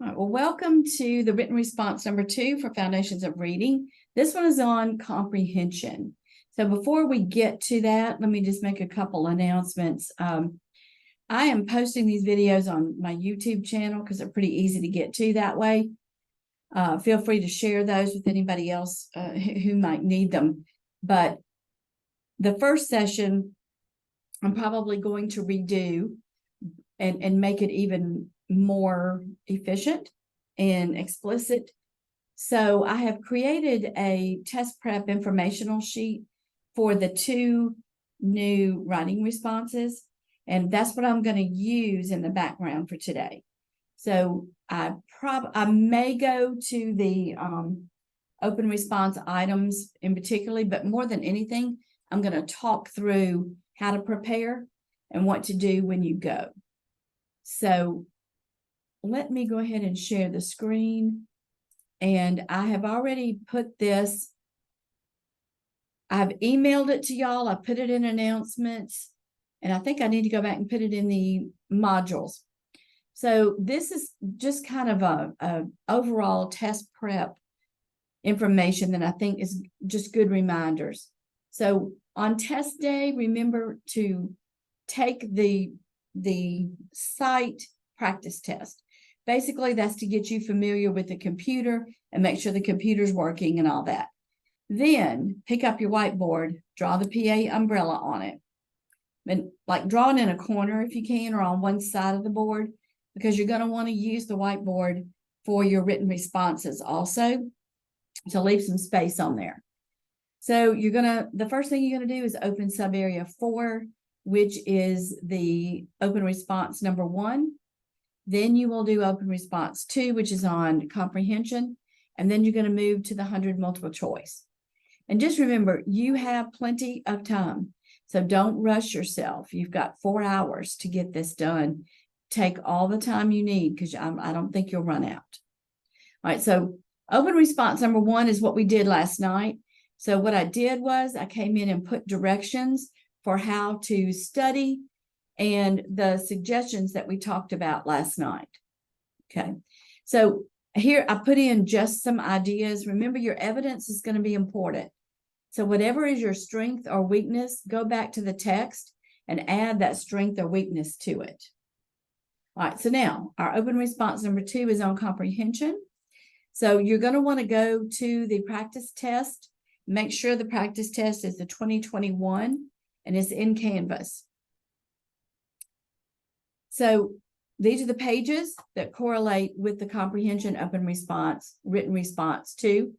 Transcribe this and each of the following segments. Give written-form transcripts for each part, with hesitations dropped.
All right, well, welcome to the written response number 2 for Foundations of Reading. This one is on comprehension. So before we get to that, let me just make a couple announcements. I am posting these videos on my YouTube channel because they're pretty easy to get to that way. Feel free to share those with anybody else who might need them. But the first session, I'm probably going to redo and make it even more efficient and explicit. So I have created a test prep informational sheet for the 2 new writing responses. And that's what I'm going to use in the background for today. So I may go to the open response items in particular, but more than anything, I'm going to talk through how to prepare and what to do when you go. So let me go ahead and share the screen. And I have already put this, I've emailed it to y'all. I put it in announcements, and I think I need to go back and put it in the modules. So this is just kind of a overall test prep information that I think is just good reminders. So on test day, remember to take the site practice test. Basically, that's to get you familiar with the computer and make sure the computer's working and all that. Then pick up your whiteboard, draw the PA umbrella on it. And like draw it in a corner if you can, or on one side of the board, because you're going to want to use the whiteboard for your written responses also, to leave some space on there. So the first thing you're going to do is open sub area 4, which is the open response number 1. Then you will do open response 2, which is on comprehension. And then you're going to move to the 100 multiple choice. And just remember, you have plenty of time. So don't rush yourself. You've got 4 hours to get this done. Take all the time you need, because I don't think you'll run out. All right, so open response number 1 is what we did last night. So what I did was I came in and put directions for how to study and the suggestions that we talked about last night. Okay, so here I put in just some ideas. Remember, your evidence is going to be important. So whatever is your strength or weakness, go back to the text and add that strength or weakness to it. All right, so now our open response number 2 is on comprehension. So you're going to want to go to the practice test. Make sure the practice test is the 2021 and it's in Canvas. So these are the pages that correlate with the comprehension open response, written response 2.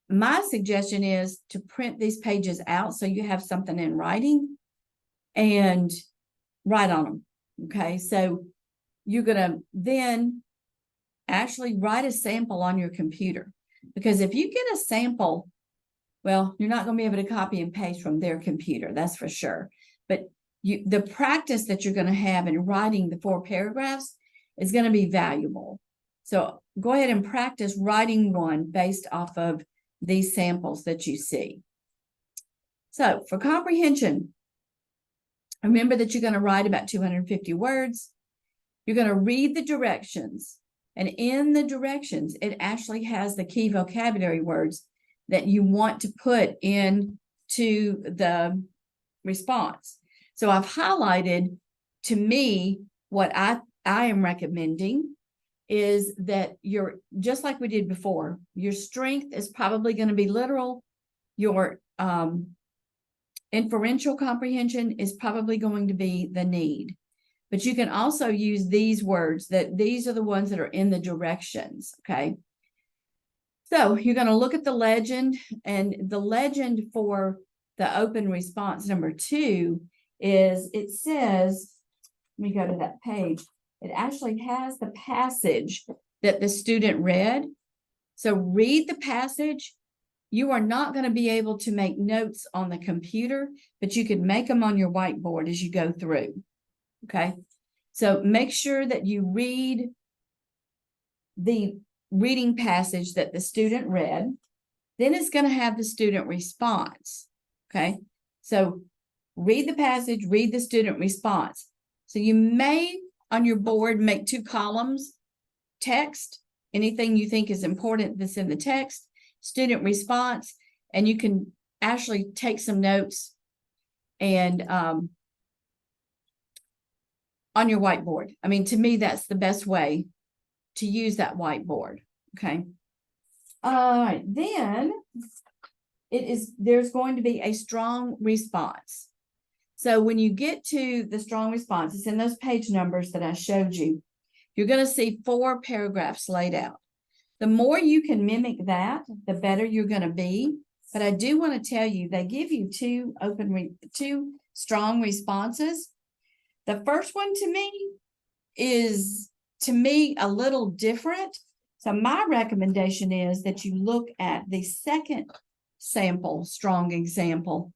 My suggestion is to print these pages out so you have something in writing and write on them. Okay, so you're going to then actually write a sample on your computer, because if you get a sample, well, you're not going to be able to copy and paste from their computer, that's for sure. But the practice that you're going to have in writing the 4 paragraphs is going to be valuable. So go ahead and practice writing one based off of these samples that you see. So for comprehension, remember that you're going to write about 250 words. You're going to read the directions. And in the directions, it actually has the key vocabulary words that you want to put into the response. So I've highlighted, to me, what I am recommending is that just like we did before, your strength is probably going to be literal. Your inferential comprehension is probably going to be the need. But you can also use these words, that these are the ones that are in the directions, okay? So you're going to look at the legend, and the legend for the open response number 2 is, it says, let me go to that page. It actually has the passage that the student read. So read the passage. You are not going to be able to make notes on the computer, but you can make them on your whiteboard as you go through. Okay, so make sure that you read the reading passage that the student read. Then it's going to have the student response. Okay, so read the passage, read the student response. So you may on your board make 2 columns text, anything you think is important that's in the text, student response, and you can actually take some notes and on your whiteboard. I mean, to me, that's the best way to use that whiteboard. Okay. All right, then there's going to be a strong response. So when you get to the strong response, it's in those page numbers that I showed you. You're going to see 4 paragraphs laid out. The more you can mimic that, the better you're going to be. But I do want to tell you, they give you two strong responses. The first one is a little different. So my recommendation is that you look at the second sample, strong example.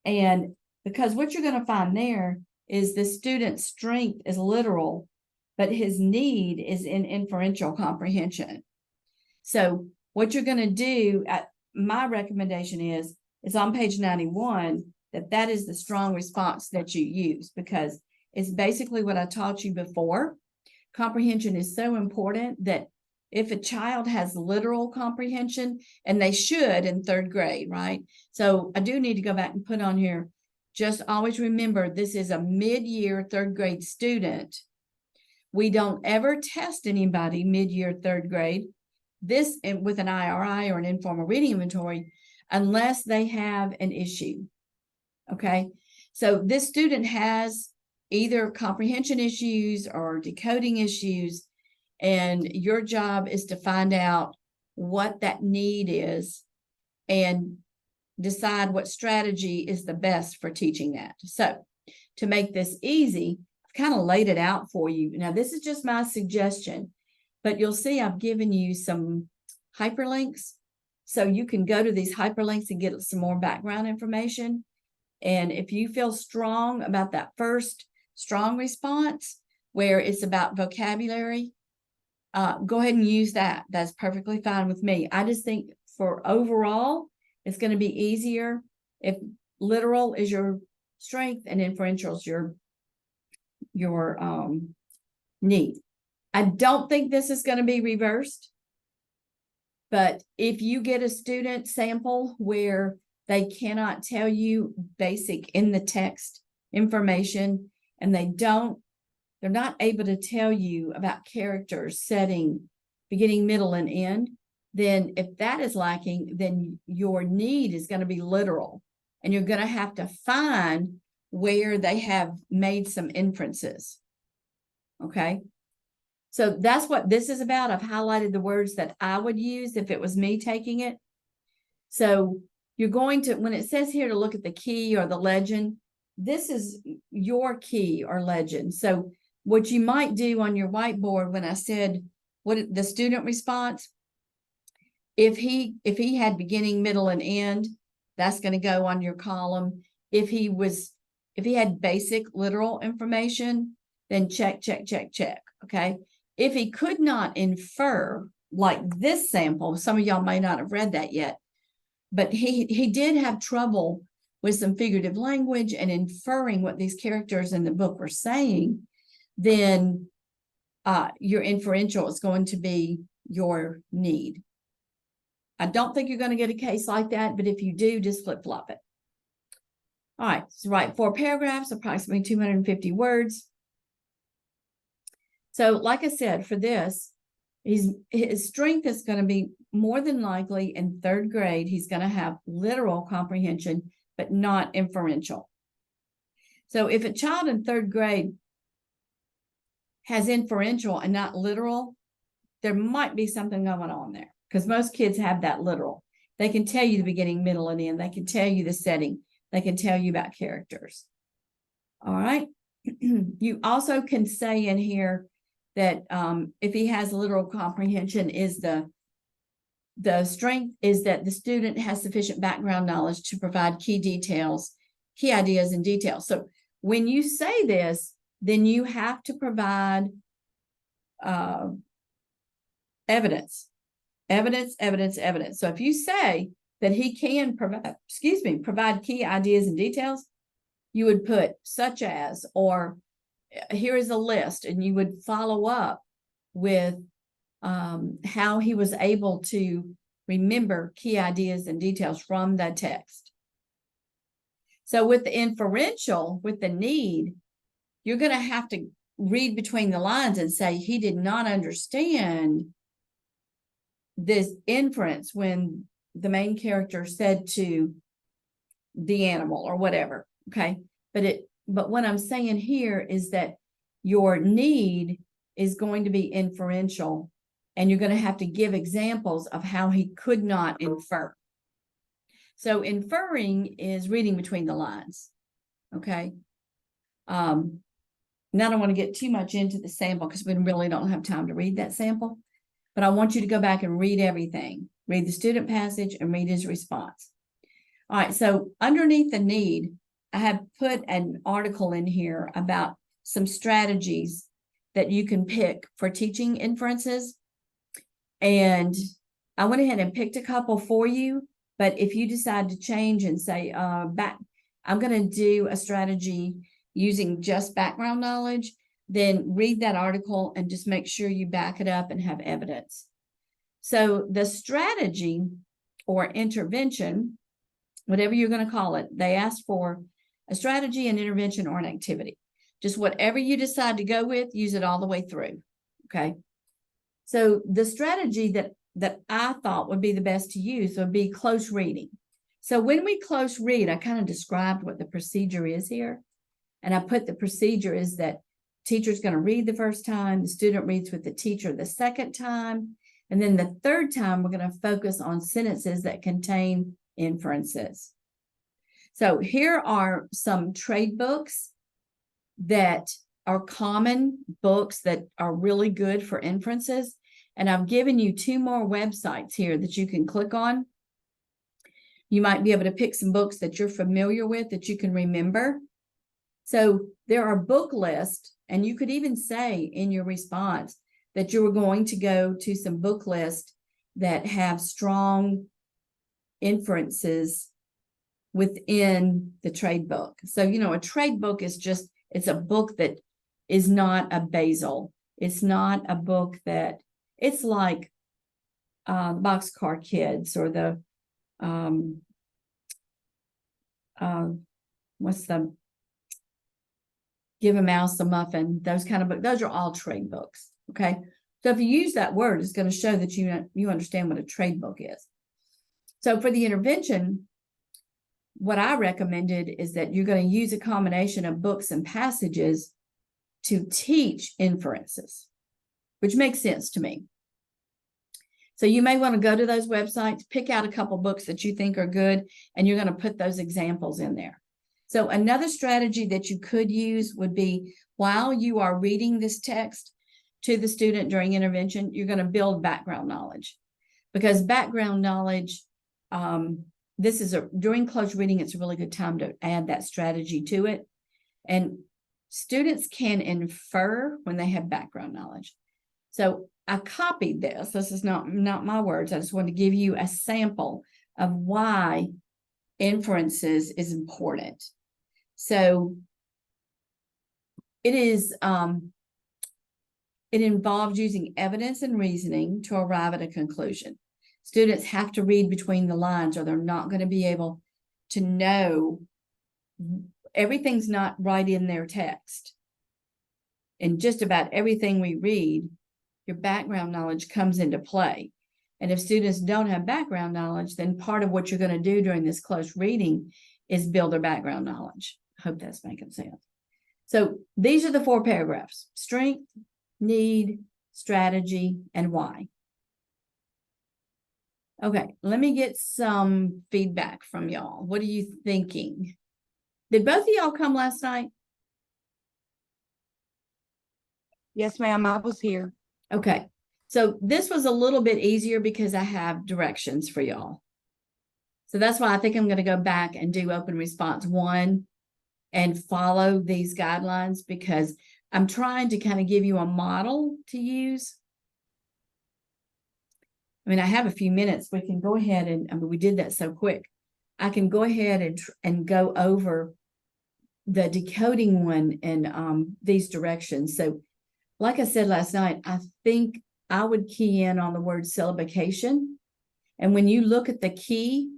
And because what you're going to find there is the student's strength is literal, but his need is in inferential comprehension. So what you're going to do, my recommendation is on page 91, that is the strong response that you use, because it's basically what I taught you before. Comprehension is so important that if a child has literal comprehension, and they should in 3rd grade, right? So I do need to go back and put on here, just always remember, this is a mid-year 3rd grade student. We don't ever test anybody mid-year 3rd grade, this with an IRI or an informal reading inventory, unless they have an issue. Okay, so this student has either comprehension issues or decoding issues, and your job is to find out what that need is and decide what strategy is the best for teaching that. So to make this easy, I've kind of laid it out for you. Now, this is just my suggestion, but you'll see I've given you some hyperlinks. So you can go to these hyperlinks and get some more background information. And if you feel strong about that first strong response, where it's about vocabulary, go ahead and use that. That's perfectly fine with me. I just think for overall, it's going to be easier if literal is your strength and inferential is your need. I don't think this is going to be reversed, but if you get a student sample where they cannot tell you basic in the text information, and they're not able to tell you about characters, setting, beginning, middle, and end, then if that is lacking, then your need is going to be literal, and you're going to have to find where they have made some inferences. Okay. So that's what this is about. I've highlighted the words that I would use if it was me taking it. So you're going to, when it says here to look at the key or the legend, this is your key or legend. So what you might do on your whiteboard, when I said what the student response, if he had beginning, middle, and end, that's going to go on your column. If he had basic literal information, then check, check, check, check. Okay. If he could not infer, like this sample, some of y'all may not have read that yet, but he did have trouble with some figurative language and inferring what these characters in the book were saying, then your inferential is going to be your need. I don't think you're going to get a case like that, but if you do, just flip-flop it. All right, so write 4 paragraphs, approximately 250 words. So like I said, for this, his strength is going to be more than likely in 3rd grade, he's going to have literal comprehension, but not inferential. So if a child in 3rd grade has inferential and not literal, there might be something going on there, because most kids have that literal. They can tell you the beginning, middle, and end. They can tell you the setting. They can tell you about characters. All right. You also can say in here that if he has literal comprehension, is the strength is that the student has sufficient background knowledge to provide key details, key ideas and details. So when you say this, then you have to provide evidence. So if you say that he can provide key ideas and details, you would put such as, or here is a list, and you would follow up with how he was able to remember key ideas and details from the text. So with the inferential, with the need, you're going to have to read between the lines and say he did not understand this inference when the main character said to the animal or whatever. Okay. But what I'm saying here is that your need is going to be inferential, and you're going to have to give examples of how he could not infer. So inferring is reading between the lines. Okay. Now I don't want to get too much into the sample because we really don't have time to read that sample, but I want you to go back and read everything. Read the student passage and read his response. All right, so underneath the need, I have put an article in here about some strategies that you can pick for teaching inferences. And I went ahead and picked a couple for you, but if you decide to change and say, I'm going to do a strategy using just background knowledge, then read that article and just make sure you back it up and have evidence. So the strategy or intervention, whatever you're going to call it, they asked for a strategy, an intervention, or an activity. Just whatever you decide to go with, use it all the way through. Okay. So the strategy that I thought would be the best to use would be close reading. So when we close read, I kind of described what the procedure is here. And I put the procedure is that teacher's going to read the first time, the student reads with the teacher the second time, and then the third time we're going to focus on sentences that contain inferences. So here are some trade books that are common books that are really good for inferences. And I've given you 2 more websites here that you can click on. You might be able to pick some books that you're familiar with that you can remember. So there are book lists, and you could even say in your response that you were going to go to some book lists that have strong inferences within the trade book. So, a trade book is just, it's a book that is not a basal. It's not a book that, it's like Boxcar Kids or the, what's the, Give a Mouse a Muffin, those kind of books. Those are all trade books. Okay. So if you use that word, it's going to show that you understand what a trade book is. So for the intervention, what I recommended is that you're going to use a combination of books and passages to teach inferences, which makes sense to me. So you may want to go to those websites, pick out a couple books that you think are good, and you're going to put those examples in there. So another strategy that you could use would be while you are reading this text to the student during intervention, you're going to build background knowledge, because background knowledge, during close reading, it's a really good time to add that strategy to it. And students can infer when they have background knowledge. So I copied this. This is not my words. I just want to give you a sample of why inferences is important. So it involves using evidence and reasoning to arrive at a conclusion. Students have to read between the lines, or they're not going to be able to know. Everything's not right in their text. And just about everything we read, your background knowledge comes into play. And if students don't have background knowledge, then part of what you're going to do during this close reading is build their background knowledge. I hope that's making sense. So these are the 4 paragraphs: strength, need, strategy, and why. Okay, let me get some feedback from y'all. What are you thinking? Did both of y'all come last night? Yes, ma'am, I was here. Okay, so this was a little bit easier because I have directions for y'all. So that's why I think I'm going to go back and do open response 1 and follow these guidelines, because I'm trying to kind of give you a model to use. I mean, I have a few minutes. We can go ahead and, we did that so quick. I can go ahead and go over the decoding one and these directions. So like I said last night, I think I would key in on the word syllabication. And when you look at the key,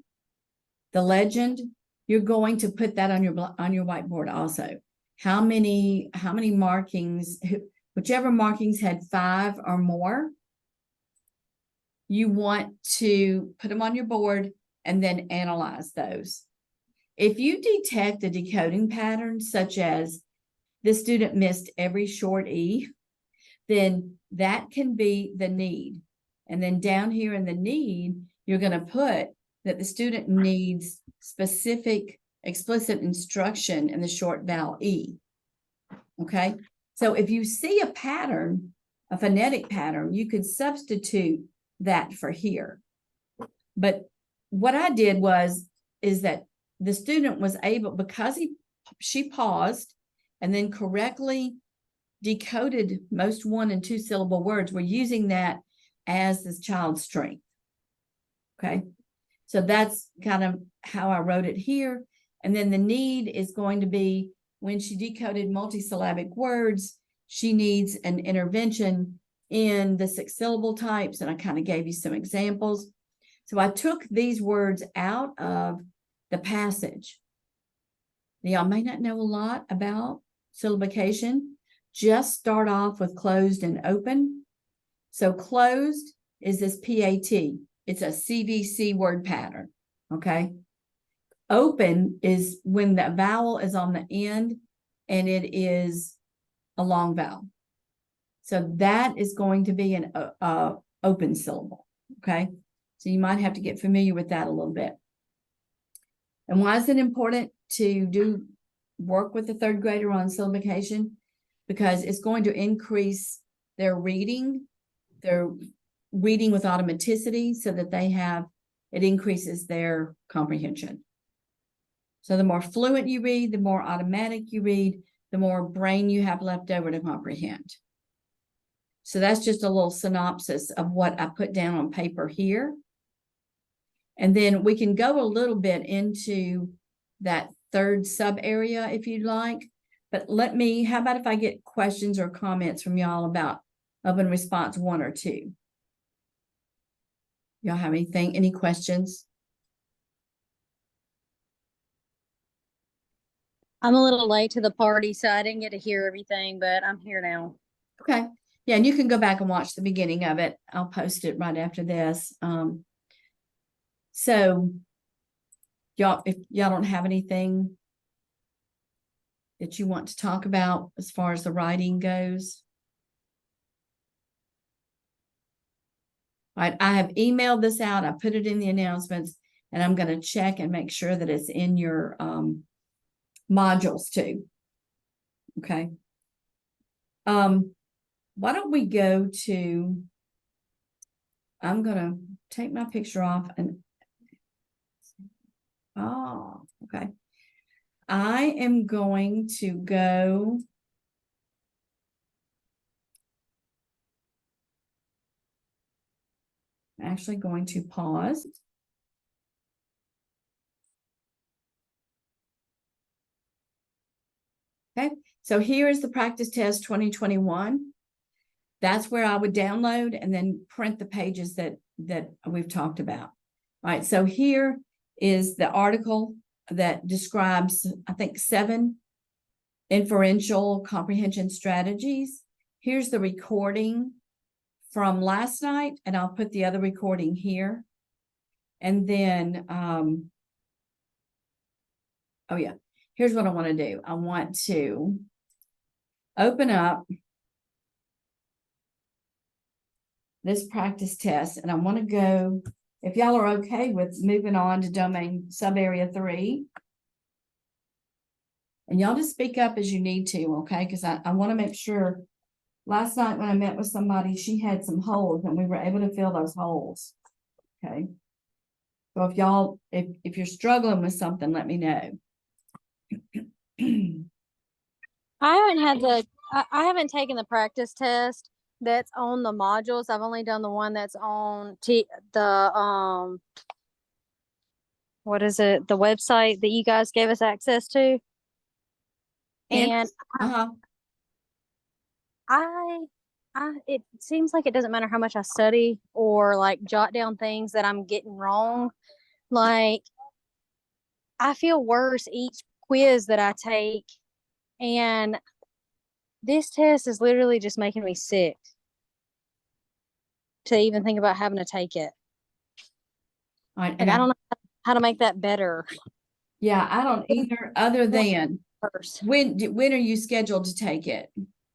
the legend, you're going to put that on your whiteboard also. How many markings, whichever markings had 5 or more, you want to put them on your board and then analyze those. If you detect a decoding pattern, such as the student missed every short E, then that can be the need. And then down here in the need, you're going to put that the student needs specific explicit instruction in the short vowel E. Okay. So if you see a pattern, a phonetic pattern, you could substitute that for here. But what I did is that the student was able, because she paused and then correctly decoded most 1 and 2 syllable words, we're using that as this child's strength. Okay. So that's kind of how I wrote it here. And then the need is going to be when she decoded multisyllabic words, she needs an intervention in the 6 syllable types. And I kind of gave you some examples. So I took these words out of the passage. Y'all may not know a lot about syllabication. Just start off with closed and open. So closed is this PAT. It's a CVC word pattern, okay? Open is when the vowel is on the end and it is a long vowel. So that is going to be an open syllable, okay? So you might have to get familiar with that a little bit. And why is it important to work with the 3rd grader on syllabication? Because it's going to increase their reading with automaticity, so that it increases their comprehension. So the more fluent you read, the more automatic you read, the more brain you have left over to comprehend. So that's just a little synopsis of what I put down on paper here. And then we can go a little bit into that 3rd sub area if you'd like. But how about if I get questions or comments from y'all about open response 1 or 2? Y'all have any questions? I'm a little late to the party, so I didn't get to hear everything, but I'm here now. Okay. Yeah, and you can go back and watch the beginning of it. I'll post it right after this. So y'all, if y'all don't have anything that you want to talk about as far as the writing goes. All right, I have emailed this out. I put it in the announcements, and I'm going to check and make sure that it's in your modules too. Okay. Why don't we go to, I'm going to take my picture off and, okay. I am going to go. I'm actually going to pause. Okay, so here is the practice test 2021. That's where I would download and then print the pages that we've talked about. All right, so here is the article that describes, I think, 7 inferential comprehension strategies. Here's the recording from last night, and I'll put the other recording here. And then, oh yeah, here's what I want to do. I want to open up this practice test, and I want to go, if y'all are okay with moving on to domain sub area 3. And y'all just speak up as you need to, okay? Because I want to make sure. Last night when I met with somebody, she had some holes and we were able to fill those holes. Okay. So if y'all, if you're struggling with something, let me know. I haven't taken the practice test that's on the modules. I've only done the one that's on what is it? The website that you guys gave us access to. And I it seems like it doesn't matter how much I study or like jot down things that I'm getting wrong. Like I feel worse each quiz that I take, and this test is literally just making me sick to even think about having to take it. All right, Like and I don't know how to make that better yeah, I don't either, other than first. when are you scheduled to take it?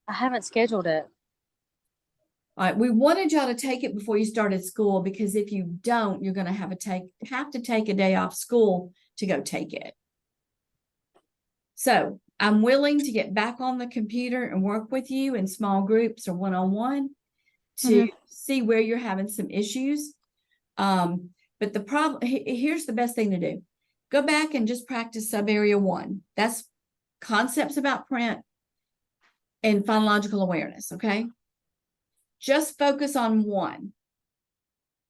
I haven't scheduled it. All right, we wanted y'all to take it before you started school, because if you don't, you're gonna have to take a day off school to go take it. So I'm willing to get back on the computer and work with you in small groups or one-on-one to see where you're having some issues. But the problem, here's the best thing to do. Go back and just practice sub area 1. That's concepts about print and phonological awareness, okay? Just focus on 1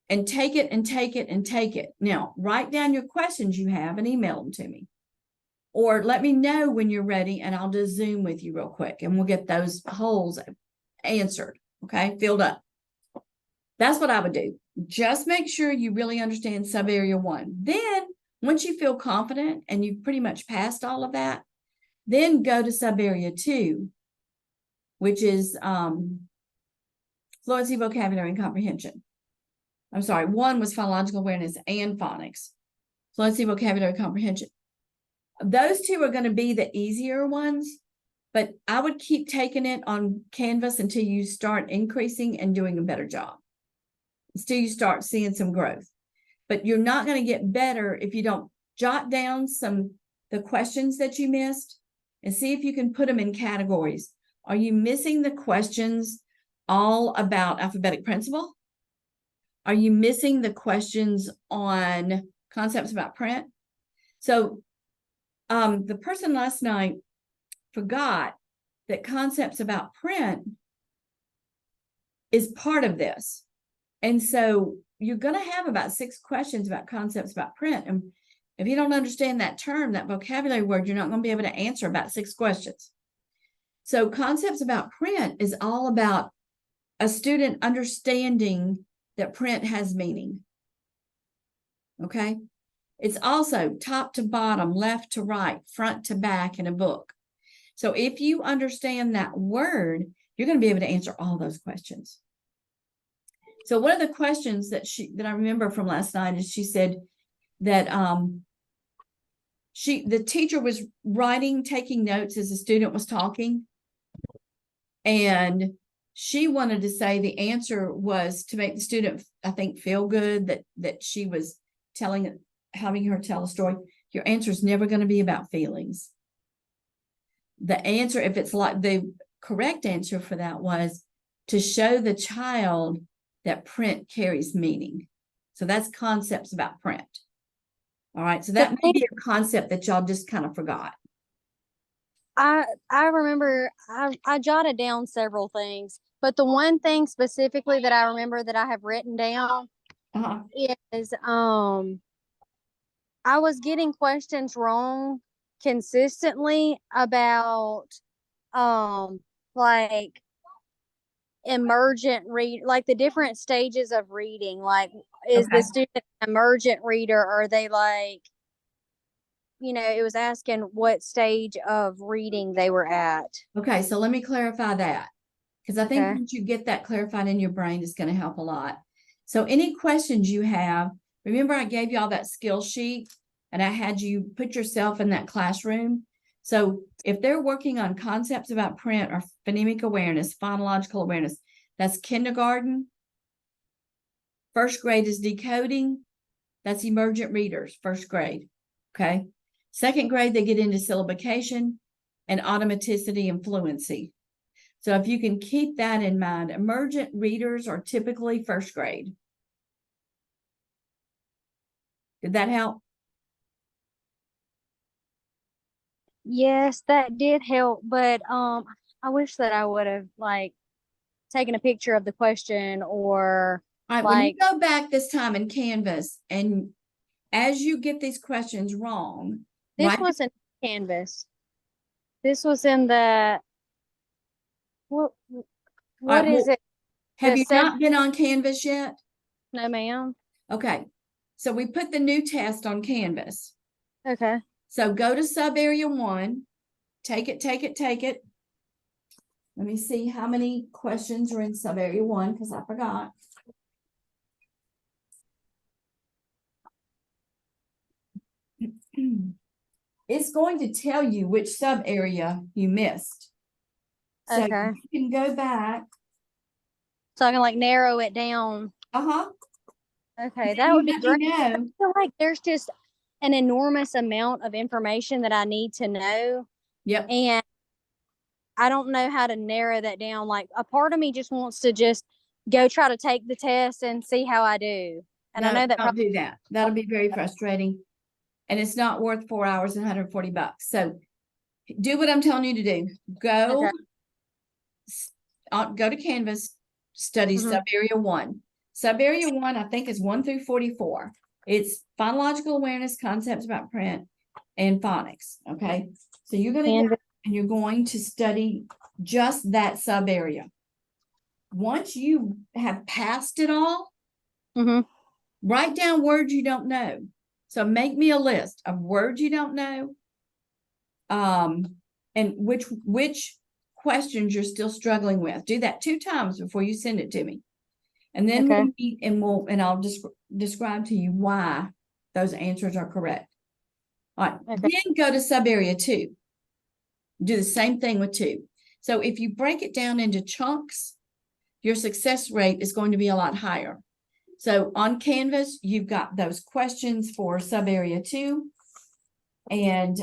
and take it and take it and take it. Now, write down your questions you have and email them to me. Or let me know when you're ready and I'll just Zoom with you real quick and we'll get those holes answered, okay? Filled up. That's what I would do. Just make sure you really understand sub area 1. Then, once you feel confident and you've pretty much passed all of that, then go to sub area 2, which is fluency, vocabulary, and comprehension. I'm sorry, 1 was phonological awareness and phonics. Fluency, vocabulary, comprehension. Those 2 are going to be the easier ones, but I would keep taking it on Canvas until you start increasing and doing a better job. Until you start seeing some growth. But you're not going to get better if you don't jot down the questions that you missed and see if you can put them in categories. Are you missing the questions all about alphabetic principle? Are you missing the questions on concepts about print? So the person last night forgot that concepts about print is part of this. And so you're going to have about 6 questions about concepts about print. And if you don't understand that term, that vocabulary word, you're not going to be able to answer about 6 questions. So concepts about print is all about a student understanding that print has meaning. Okay? It's also top to bottom, left to right, front to back in a book. So if you understand that word, you're going to be able to answer all those questions. So one of the questions that I remember from last night is she said that the teacher was taking notes as the student was talking. And she wanted to say the answer was to make the student, I think, feel good that she was having her tell a story. Your answer is never going to be about feelings. The answer, if it's like the correct answer for that, was to show the child that print carries meaning. So that's concepts about print. All right. So that may be a concept that y'all just kind of forgot. I remember I jotted down several things, but the one thing specifically that I remember that I have written down is I was getting questions wrong consistently about like emergent like the different stages of reading. Like, is the student an emergent reader? Or are they like, it was asking what stage of reading they were at. Okay, so let me clarify that, because I think once you get that clarified in your brain, it's going to help a lot. So any questions you have, remember I gave you all that skill sheet and I had you put yourself in that classroom. So if they're working on concepts about print or phonemic awareness, phonological awareness, that's kindergarten. 1st grade is decoding. That's emergent readers, 1st grade. Okay. 2nd grade, they get into syllabication and automaticity and fluency. So if you can keep that in mind, emergent readers are typically 1st grade. Did that help? Yes, that did help, but I wish that I would have taken a picture of the question, or all right, when you go back this time in Canvas, and as you get these questions wrong, this was in Canvas. This was in the what What right, is well, it? have The you not been on Canvas yet? No, ma'am. Okay, so we put the new test on Canvas. Okay. So go to sub area 1, take it. Let me see how many questions are in sub area 1 because I forgot. It's going to tell you which sub area you missed. So Okay. you can go back. So I can like narrow it down. Uh-huh. Okay, Then that you would be let great. me I know. feel like there's just an enormous amount of information that I need to know, Yep. and I don't know how to narrow that down. Like a part of me just wants to just go try to take the test and see how I do. And I No, know that don't do that. That'll be very frustrating. And it's not worth 4 hours and $140. So do what I'm telling you to do. Go, go to Canvas, study Mhm. sub area 1. Sub area 1, I think, is 1 through 44. It's phonological awareness, concepts about print, and phonics. Okay. So you're going to go Canvas. and you're going to study just that sub area. Once you have passed it all, Mhm. write down words you don't know. So make me a list of words you don't know. And which questions you're still struggling with. Do that 2 times before you send it to me. And then Okay. we'll meet and I'll describe to you why those answers are correct. All right. Okay. Then go to sub area 2. Do the same thing with 2. So if you break it down into chunks, your success rate is going to be a lot higher. So on Canvas, you've got those questions for sub area 2. And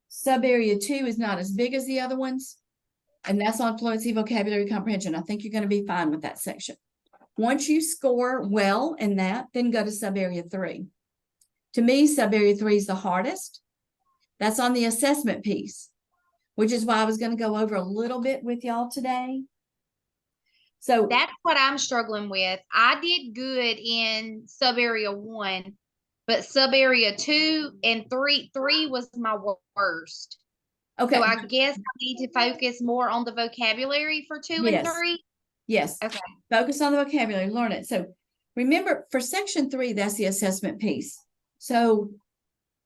sub area 2 is not as big as the other ones. And that's on fluency, vocabulary, comprehension. I think you're going to be fine with that section. Once you score well in that, then go to sub area 3. To me, sub area 3 is the hardest. That's on the assessment piece, which is why I was going to go over a little bit with y'all today. So that's what I'm struggling with. I did good in sub area 1, but sub area 2 and 3 was my worst. okay. So I guess I need to focus more on the vocabulary for 2 and 3. Yes. Okay. Focus on the vocabulary, learn it. So remember, for section 3, that's the assessment piece. So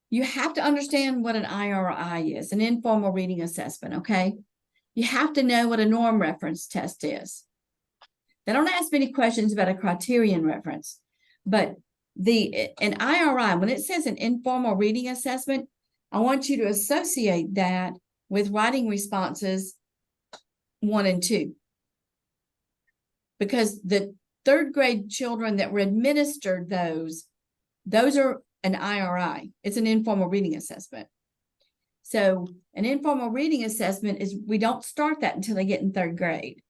you have to understand what an IRI is, an informal reading assessment, okay? You have to know what a norm reference test is. They don't ask many questions about a criterion reference, but an IRI, when it says an informal reading assessment, I want you to associate that with writing responses 1 and 2. Because the 3rd grade children that were administered those are an IRI. It's an informal reading assessment. So an informal reading assessment is, we don't start that until they get in 3rd grade.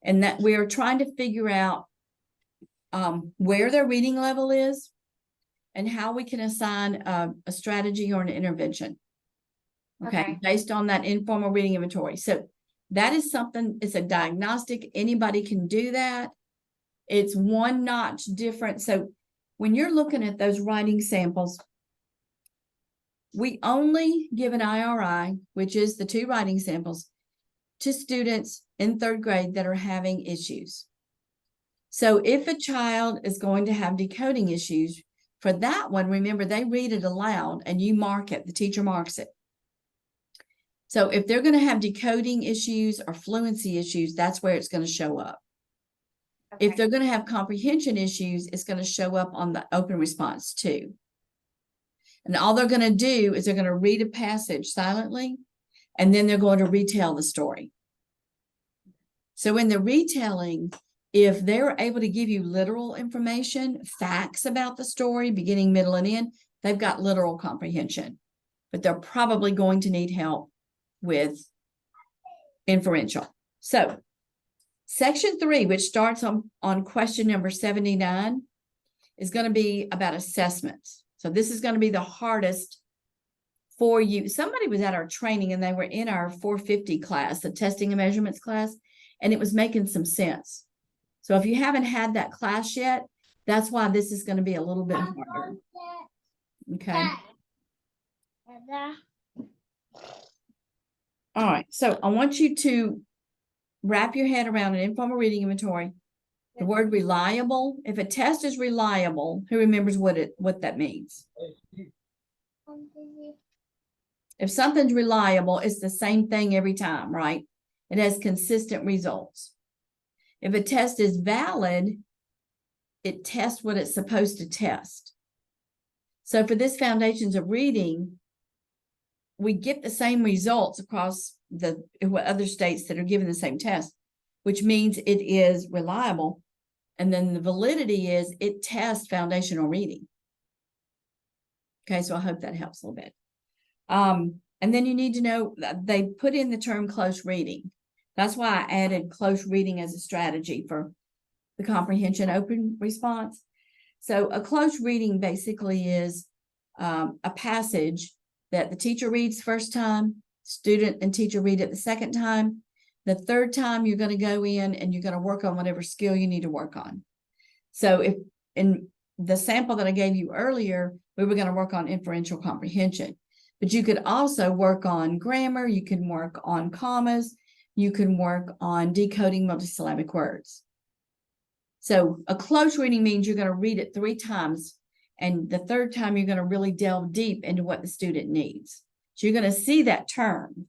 And that we're trying to figure out where their reading level is and how we can assign a strategy or an intervention. Okay, based on that informal reading inventory. So that is something, it's a diagnostic. Anybody can do that. It's 1 notch different. So when you're looking at those writing samples, we only give an IRI, which is the 2 writing samples, to students in 3rd grade that are having issues. So if a child is going to have decoding issues, for that one, remember, they read it aloud and you mark it, the teacher marks it. So if they're going to have decoding issues or fluency issues, that's where it's going to show up. Okay. If they're going to have comprehension issues, it's going to show up on the open response too. And all they're going to do is they're going to read a passage silently, and then they're going to retell the story. So in the retelling, if they're able to give you literal information, facts about the story, beginning, middle, and end, they've got literal comprehension. But they're probably going to need help with inferential. So section 3, which starts on question number 79, is going to be about assessments. So this is going to be the hardest for you. Somebody was at our training and they were in our 450 class, the testing and measurements class, and it was making some sense. So if you haven't had that class yet, that's why this is going to be a little bit harder. Okay. All right, so I want you to wrap your head around an informal reading inventory. The word reliable, if a test is reliable, who remembers what that means? If something's reliable, it's the same thing every time, right? It has consistent results. If a test is valid, it tests what it's supposed to test. So for this Foundations of Reading, we get the same results across the other states that are given the same test, which means it is reliable. And then the validity is it tests foundational reading. Okay, so I hope that helps a little bit. And then you need to know that they put in the term close reading. That's why I added close reading as a strategy for the comprehension open response. So a close reading basically is a passage that the teacher reads first time, student and teacher read it the second time. The third time you're going to go in and you're going to work on whatever skill you need to work on. So if in the sample that I gave you earlier, we were going to work on inferential comprehension, but you could also work on grammar. You can work on commas. You can work on decoding multisyllabic words. So a close reading means you're going to read it 3 times. And the third time, you're going to really delve deep into what the student needs. So you're going to see that term.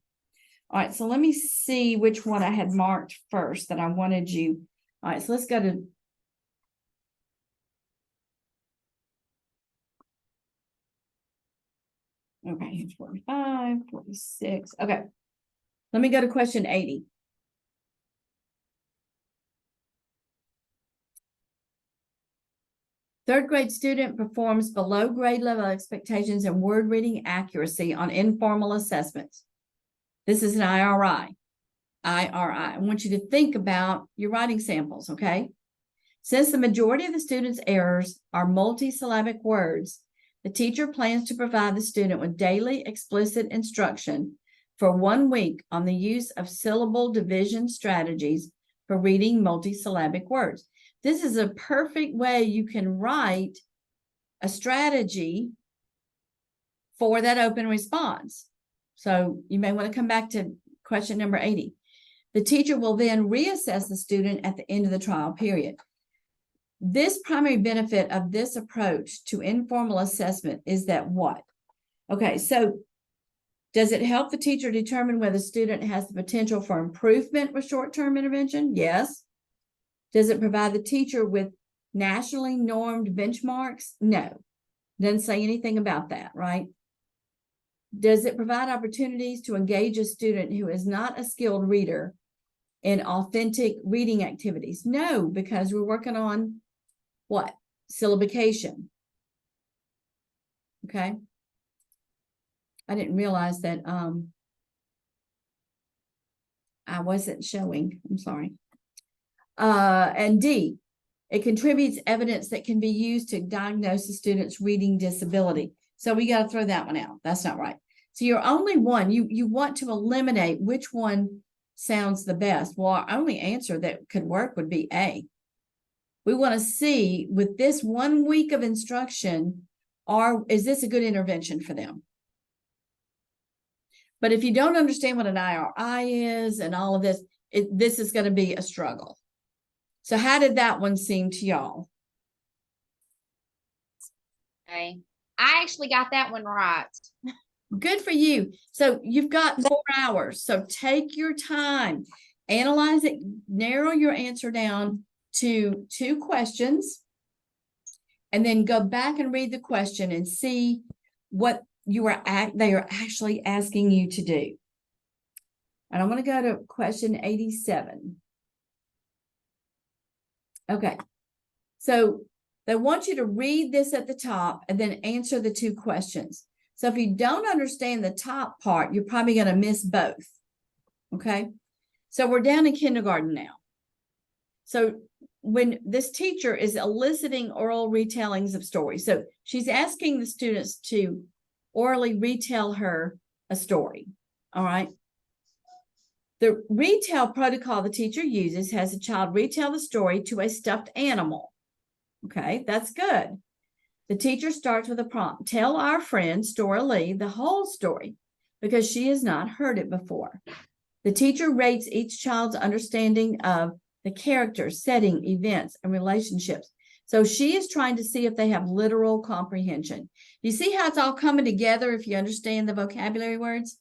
All right, so let me see which one I had marked first that I wanted you. All right, so let's go to. Okay, here's 45, 46. Okay, let me go to question 80. Third grade student performs below grade level expectations in word reading accuracy on informal assessments. This is an IRI. I want you to think about your writing samples, okay? Since the majority of the student's errors are multisyllabic words, the teacher plans to provide the student with daily explicit instruction for 1 week on the use of syllable division strategies for reading multisyllabic words. This is a perfect way you can write a strategy for that open response. So you may want to come back to question number 80. The teacher will then reassess the student at the end of the trial period. This primary benefit of this approach to informal assessment is that what? Okay, so does it help the teacher determine whether the student has the potential for improvement with short-term intervention? Yes. Does it provide the teacher with nationally normed benchmarks? No. Doesn't say anything about that, right? Does it provide opportunities to engage a student who is not a skilled reader in authentic reading activities? No, because we're working on what? Syllabication. Okay. I didn't realize that I wasn't showing. I'm sorry. And D, it contributes evidence that can be used to diagnose a student's reading disability. So we got to throw that one out. That's not right. So you're only one. You want to eliminate which one sounds the best. Well, our only answer that could work would be A. We want to see with this 1 week of instruction, is this a good intervention for them? But if you don't understand what an IRI is and all of this, this is going to be a struggle. So how did that one seem to y'all? Okay. I actually got that one right. Good for you. So you've got 4 hours. So take your time, analyze it, narrow your answer down to 2 questions, and then go back and read the question and see what they are actually asking you to do. And I'm going to go to question 87. Okay. So they want you to read this at the top and then answer the 2 questions. So if you don't understand the top part, you're probably going to miss both. Okay. So we're down in kindergarten now. So when this teacher is eliciting oral retellings of stories, so she's asking the students to orally retell her a story. All right. The retell protocol the teacher uses has a child retell the story to a stuffed animal. Okay, that's good. The teacher starts with a prompt. Tell our friend, Stora Lee, the whole story. because she has not heard it before. The teacher rates each child's understanding of the characters, setting, events, and relationships. So she is trying to see if they have literal comprehension. You see how it's all coming together if you understand the vocabulary words?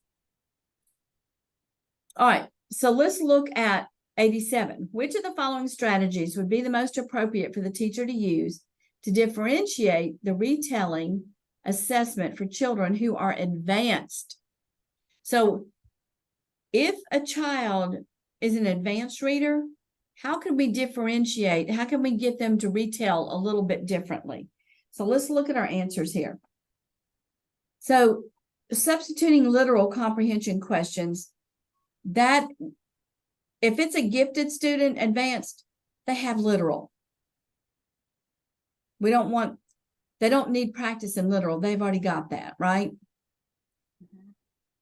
All right, so let's look at 87. Which of the following strategies would be the most appropriate for the teacher to use to differentiate the retelling assessment for children who are advanced? So if a child is an advanced reader, how can we differentiate? How can we get them to retell a little bit differently? So let's look at our answers here. So substituting literal comprehension questions, that if it's a gifted student, advanced, they have literal. They don't need practice in literal. They've already got that, right?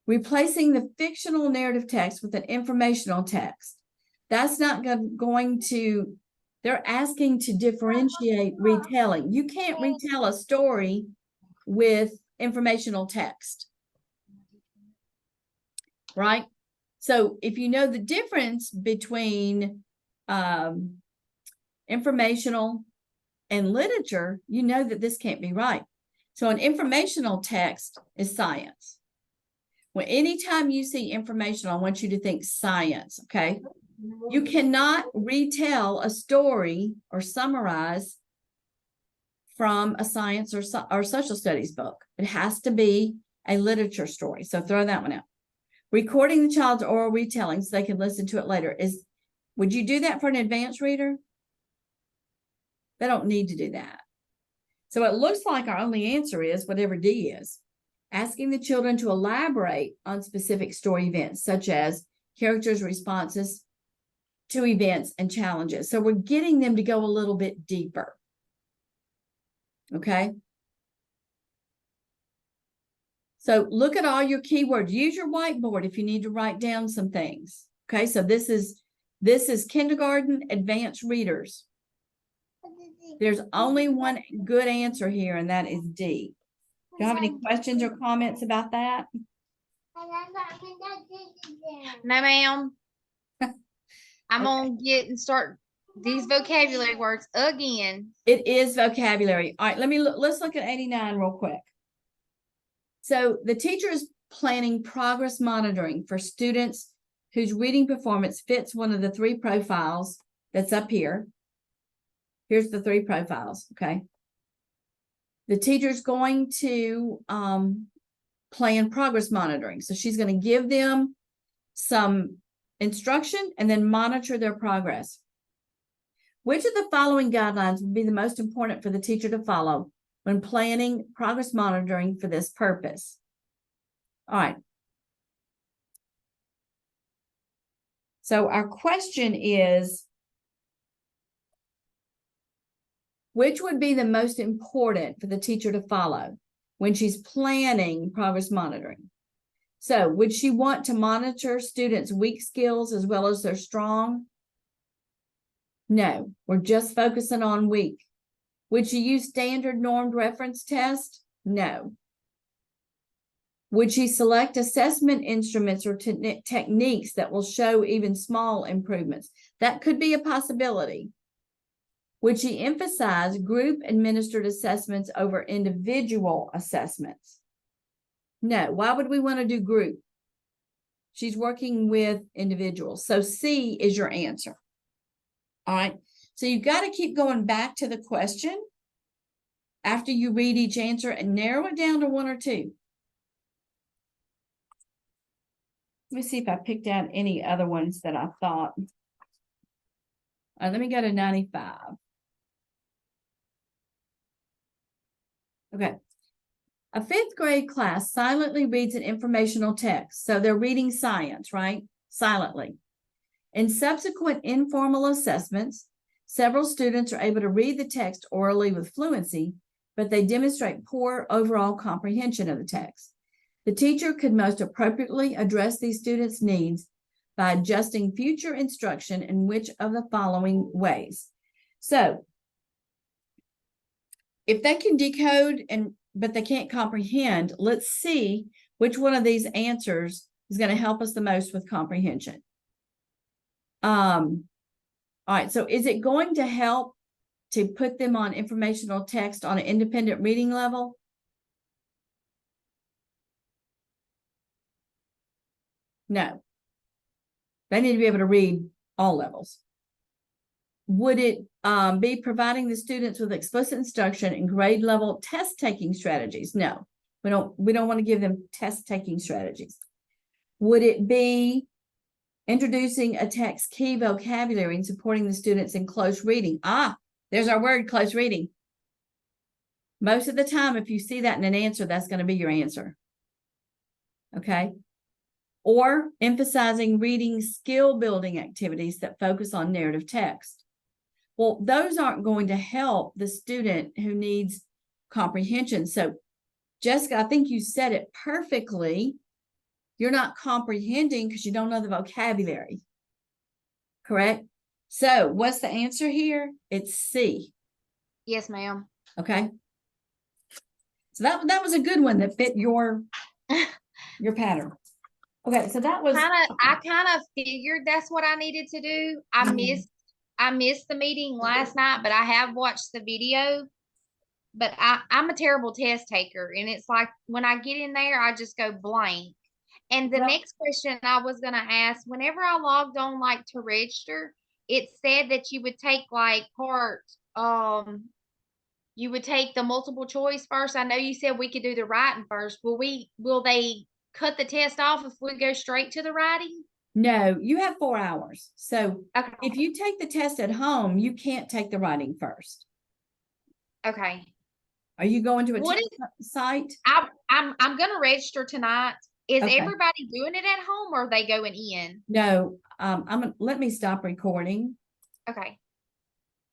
Replacing the fictional narrative text with an informational text. That's not going to, they're asking to differentiate retelling. You can't retell a story with informational text, right? So if you know the difference between informational and literature, you know that this can't be right. So an informational text is science. Well, anytime you see informational, I want you to think science, okay? You cannot retell a story or summarize from a science or social studies book. It has to be a literature story. So throw that one out. Recording the child's oral retelling so they can listen to it later. Would you do that for an advanced reader? They don't need to do that. So it looks like our only answer is whatever D is. Asking the children to elaborate on specific story events, such as characters' responses to events and challenges. So we're getting them to go a little bit deeper. Okay. So look at all your keywords. Use your whiteboard if you need to write down some things. Okay, so this is kindergarten advanced readers. There's only one good answer here, and that is D. Do you have any questions or comments about that? No, ma'am. I'm gonna get and start these vocabulary words again. It is vocabulary. All right, let's look at 89 real quick. So the teacher is planning progress monitoring for students whose reading performance fits one of the three profiles that's up here. Here's the three profiles, okay? The teacher's going to plan progress monitoring. So she's going to give them some instruction and then monitor their progress. Which of the following guidelines would be the most important for the teacher to follow when planning progress monitoring for this purpose? All right. So our question is, which would be the most important for the teacher to follow when she's planning progress monitoring? So would she want to monitor students' weak skills as well as their strong? No, we're just focusing on weak. Would she use standard normed reference test? No. Would she select assessment instruments or techniques that will show even small improvements? That could be a possibility. Would she emphasize group administered assessments over individual assessments? No. Why would we want to do group? She's working with individuals. So C is your answer. All right. So you've got to keep going back to the question after you read each answer and narrow it down to one or two. Let me see if I picked out any other ones that I thought. All right, let me go to 95. Okay. A fifth grade class silently reads an informational text. So they're reading science, right? Silently. In subsequent informal assessments, several students are able to read the text orally with fluency, but they demonstrate poor overall comprehension of the text. The teacher could most appropriately address these students' needs by adjusting future instruction in which of the following ways. So, if they can decode but they can't comprehend, let's see which one of these answers is going to help us the most with comprehension? All right, so is it going to help to put them on informational text on an independent reading level? No. They need to be able to read all levels. Would it be providing the students with explicit instruction and grade level test taking strategies? No, we don't want to give them test taking strategies. Would it be introducing a text key vocabulary and supporting the students in close reading? There's our word, close reading. Most of the time, if you see that in an answer, that's going to be your answer. Okay. Or emphasizing reading skill building activities that focus on narrative text. Well, those aren't going to help the student who needs comprehension. So, Jessica, I think you said it perfectly. You're not comprehending because you don't know the vocabulary. Correct? So, what's the answer here? It's C. Yes, ma'am. Okay. So that was a good one that fit your pattern. Okay, so that was I kind of figured that's what I needed to do. I missed the meeting last night, but I have watched the video. But I'm a terrible test taker, and it's like when I get in there, I just go blank. And the next question I was gonna ask, whenever I logged on like to register, it said that you would take like you would take the multiple choice first. I know you said we could do the writing first. Will they cut the test off if we go straight to the writing? no, you have 4 hours. So Okay. if you take the test at home, you can't take the writing first. Okay. Are you going to a What test site? I'm gonna register tonight. Is Okay. everybody doing it at home or are they going in? No, let me stop recording. Okay.